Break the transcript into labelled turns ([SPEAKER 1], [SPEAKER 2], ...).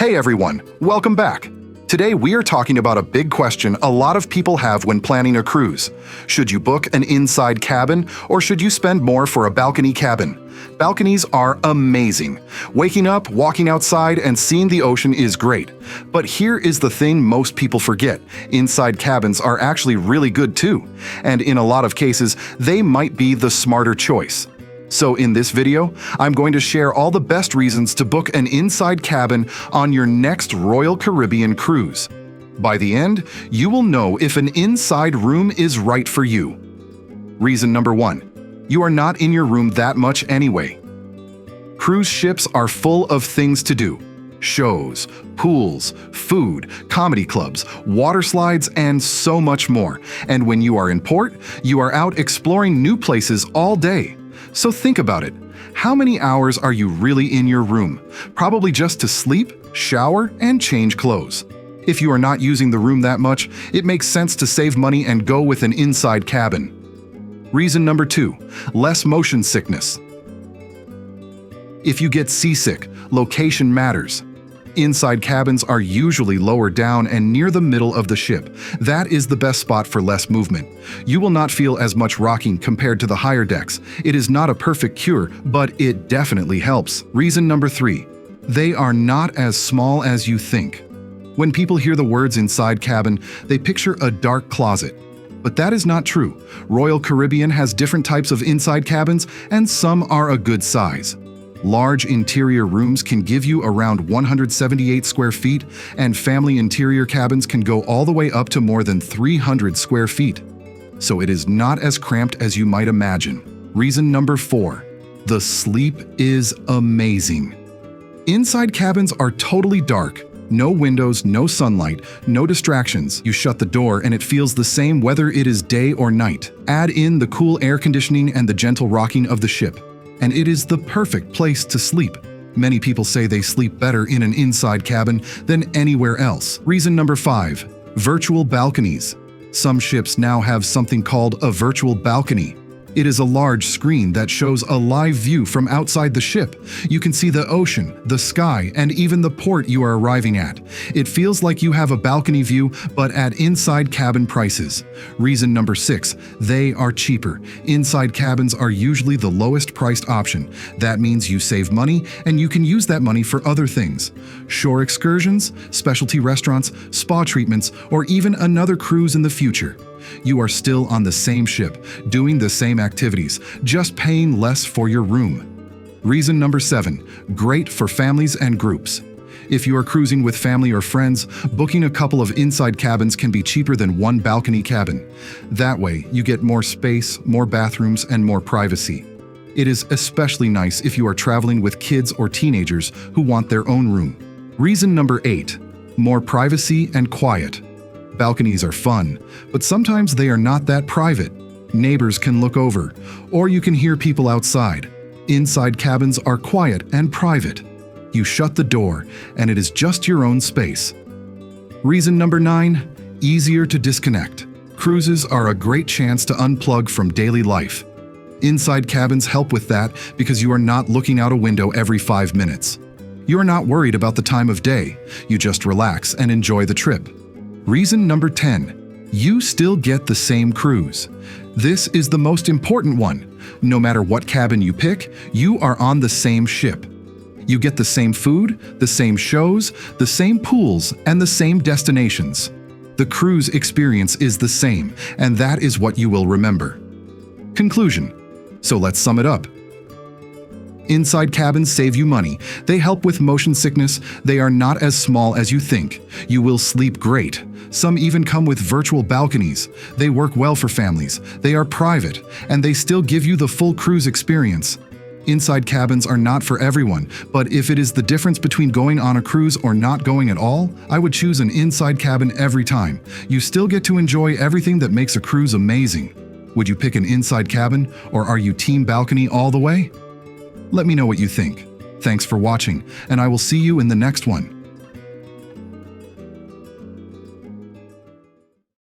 [SPEAKER 1] Hey everyone, welcome back. Today we are talking about a big question a lot of people have when planning a cruise. Should you book an inside cabin or should you spend more for a balcony cabin? Balconies are amazing. Waking up, walking outside, and seeing the ocean is great. But here is the thing most people forget. Inside cabins are actually really good too. And in a lot of cases, they might be the smarter choice. So in this video, I'm going to share all the best reasons to book an inside cabin on your next Royal Caribbean cruise. By the end, you will know if an inside room is right for you. Reason number 1. You are not in your room that much anyway. Cruise ships are full of things to do. Shows, pools, food, comedy clubs, water slides, and so much more. And when you are in port, you are out exploring new places all day. So think about it. How many hours are you really in your room? Probably just to sleep, shower, and change clothes. If you are not using the room that much, it makes sense to save money and go with an inside cabin. Reason number 2, less motion sickness. If you get seasick, location matters. Inside cabins are usually lower down and near the middle of the ship. That is the best spot for less movement. You will not feel as much rocking compared to the higher decks. It is not a perfect cure, but it definitely helps. Reason number 3, they are not as small as you think. When people hear the words inside cabin, they picture a dark closet. But that is not true. Royal Caribbean has different types of inside cabins, and some are a good size. Large interior rooms can give you around 178 square feet, and family interior cabins can go all the way up to more than 300 square feet. So it is not as cramped as you might imagine. Reason number 4, the sleep is amazing. Inside cabins are totally dark. No windows, no sunlight, no distractions. You shut the door and it feels the same whether it is day or night. Add in the cool air conditioning and the gentle rocking of the ship, and it is the perfect place to sleep. Many people say they sleep better in an inside cabin than anywhere else. Reason number 5, virtual balconies. Some ships now have something called a virtual balcony. It is a large screen that shows a live view from outside the ship. You can see the ocean, the sky, and even the port you are arriving at. It feels like you have a balcony view, but at inside cabin prices. Reason number 6, they are cheaper. Inside cabins are usually the lowest priced option. That means you save money, and you can use that money for other things. Shore excursions, specialty restaurants, spa treatments, or even another cruise in the future. You are still on the same ship, doing the same activities, just paying less for your room. Reason number 7, great for families and groups. If you are cruising with family or friends, booking a couple of inside cabins can be cheaper than one balcony cabin. That way, you get more space, more bathrooms, and more privacy. It is especially nice if you are traveling with kids or teenagers who want their own room. Reason number 8, more privacy and quiet. Balconies are fun, but sometimes they are not that private. Neighbors can look over, or you can hear people outside. Inside cabins are quiet and private. You shut the door, and it is just your own space. Reason number 9, easier to disconnect. Cruises are a great chance to unplug from daily life. Inside cabins help with that because you are not looking out a window every 5 minutes. You are not worried about the time of day. You just relax and enjoy the trip. Reason number 10, you still get the same cruise. This is the most important one. No matter what cabin you pick, you are on the same ship. You get the same food, the same shows, the same pools, and the same destinations. The cruise experience is the same, and that is what you will remember. Conclusion. So let's sum it up. Inside cabins save you money. They help with motion sickness. They are not as small as you think. You will sleep great. Some even come with virtual balconies. They work well for families. They are private, and they still give you the full cruise experience. Inside cabins are not for everyone, but if it is the difference between going on a cruise or not going at all, I would choose an inside cabin every time. You still get to enjoy everything that makes a cruise amazing. Would you pick an inside cabin, or are you team balcony all the way? Let me know what you think. Thanks for watching, and I will see you in the next one.